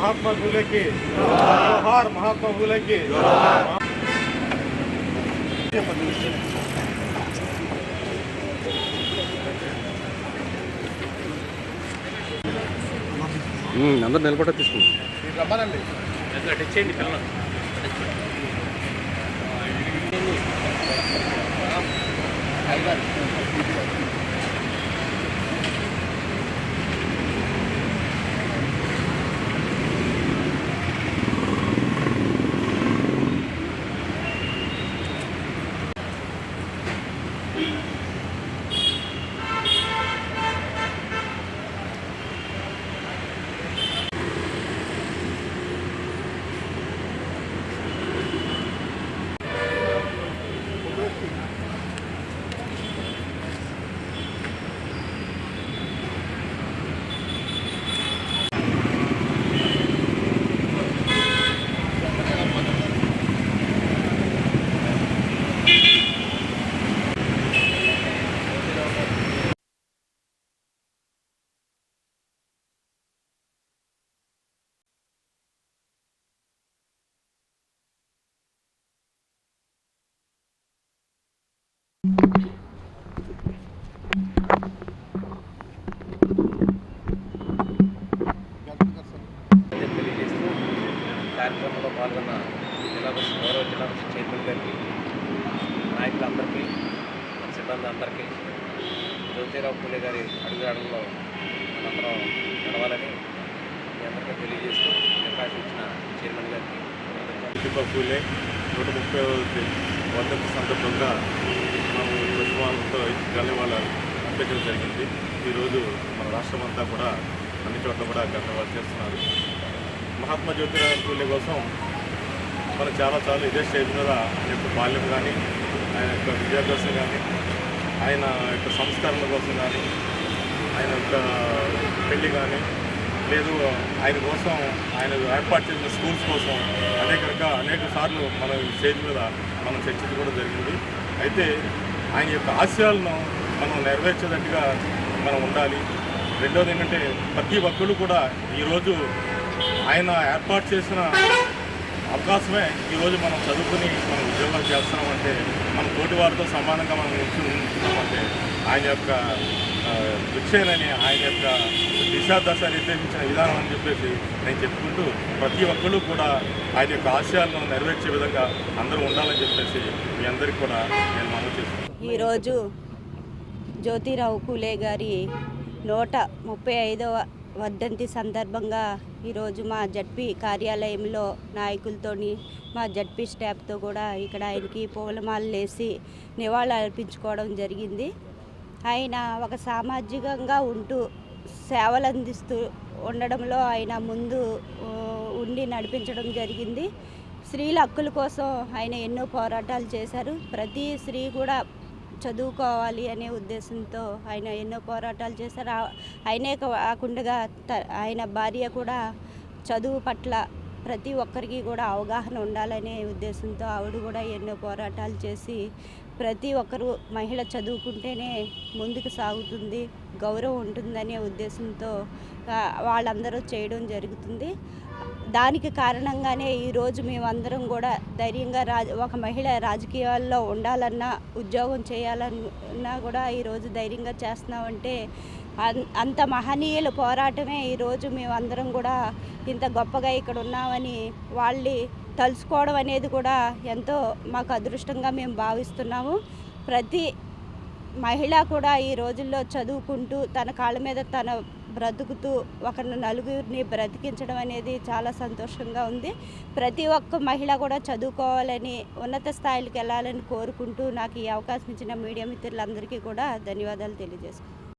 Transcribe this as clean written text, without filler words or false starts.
महात्मा फूले की जोहार, महात्मा फूले की అందరు నిలబడ తీసుకుంటాం రమ్మనండి తెచ్చేయండి పిల్లలు తెలియజేస్తూ కార్యక్రమంలో పాల్గొన్న గౌరవ జిల్లా పరిషత్ చైర్మన్ గారికి, నాయకులందరికీ, సిబ్బంది అందరికీ జ్యోతిరావు పూలే గారి అడుగుజాడల్లో మనందరం నడవాలని మీ అందరికీ తెలియజేస్తూ అవకాశం ఇచ్చిన చైర్మన్ గారికి. జ్యోతిరావు పూలే 130వ వర్ధంతి సందర్భంగా మనం పుష్పాలతో గల్లవాళ్ళ అర్పించడం జరిగింది. ఈరోజు మన రాష్ట్రం అంతా కూడా అన్ని చోట్ల కూడా గల్లవాళ్ళు చేస్తున్నారు. మహాత్మా జ్యోతిరావు పూలే కోసం మనం చాలా ఇదే స్టేజ్ మీద ఆయన యొక్క బాల్యం కానీ, ఆయన యొక్క విద్యాభ్యాసం కానీ, ఆయన యొక్క సంస్కరణల కోసం కానీ, ఆయన యొక్క పెళ్లి కానీ, లేదు ఆయన కోసం ఆయన ఏర్పాటు చేసిన స్కూల్స్ కోసం అనేక సార్లు మన స్టేజ్ మీద మనం చర్చించడం కూడా జరిగింది. అయితే ఆయన యొక్క ఆశయాలను మనం నెరవేర్చేటట్టుగా మనం ఉండాలి. రెండోది ఏంటంటే ప్రతి ఒక్కరు కూడా ఈరోజు ఆయన ఏర్పాటు చేసిన అవకాశమే ఈరోజు మనం చదువుకుని మనం ఉద్యోగాలు చేస్తున్నామంటే, మన తోటి వారితో సమానంగా మనం ఉంటున్నామంటే ఆయన యొక్క విక్షేనని, ఆయన యొక్క దిశాదశ నిర్దేశించిన విధానం అని చెప్పేసి నేను చెప్పుకుంటూ ప్రతి ఒక్కరు కూడా ఆయన యొక్క ఆశయాలను నెరవేర్చే విధంగా అందరూ ఉండాలని చెప్పేసి మీ అందరికీ కూడా నేను మనవి చేస్తున్నాను. ఈరోజు జ్యోతిరావు పూలే గారి 135వ వర్ధంతి సందర్భంగా ఈరోజు మా జడ్పీ కార్యాలయంలో నాయకులతోని, మా జడ్పీ స్టాఫ్తో కూడా ఇక్కడ ఆయనకి పూలమాలలు వేసి నివాళులు అర్పించుకోవడం జరిగింది. ఆయన ఒక సామాజికంగా ఉంటూ సేవలు అందిస్తూ ఉండడంలో ఆయన ముందు ఉండి నడిపించడం జరిగింది. స్త్రీల హక్కుల కోసం ఆయన ఎన్నో పోరాటాలు చేశారు. ప్రతి స్త్రీ కూడా చదువుకోవాలి అనే ఉద్దేశంతో ఆయన ఎన్నో పోరాటాలు చేశారు. ఆయనే కాకుండా ఆయన భార్య కూడా చదువు పట్ల ప్రతి ఒక్కరికి కూడా అవగాహన ఉండాలనే ఉద్దేశంతో ఆవిడ కూడా ఎన్నో పోరాటాలు చేసి ప్రతి ఒక్కరు మహిళ చదువుకుంటేనే ముందుకు సాగుతుంది, గౌరవం ఉంటుందనే ఉద్దేశంతో వాళ్ళందరూ చేయడం జరుగుతుంది. దానికి కారణంగానే ఈరోజు మేమందరం కూడా ధైర్యంగా ఒక మహిళ రాజకీయాల్లో ఉండాలన్నా, ఉద్యోగం చేయాలన్నా కూడా ఈరోజు ధైర్యంగా చేస్తున్నామంటే అంత మహనీయుల పోరాటమే ఈరోజు మేమందరం కూడా ఇంత గొప్పగా ఇక్కడ ఉన్నామని వాళ్ళు తలుచుకోవడం అనేది కూడా ఎంతో మాకు అదృష్టంగా మేము భావిస్తున్నాము. ప్రతి మహిళ కూడా ఈ రోజుల్లో చదువుకుంటూ తన కాళ్ళ మీద తను బ్రతుకుతూ ఒక నలుగురిని బ్రతికించడం అనేది చాలా సంతోషంగా ఉంది. ప్రతి ఒక్క మహిళ కూడా చదువుకోవాలని, ఉన్నత స్థాయికి వెళ్ళాలని కోరుకుంటూ నాకు ఈ అవకాశం ఇచ్చిన మీడియా మిత్రులందరికీ కూడా ధన్యవాదాలు తెలియజేసుకుంటాను.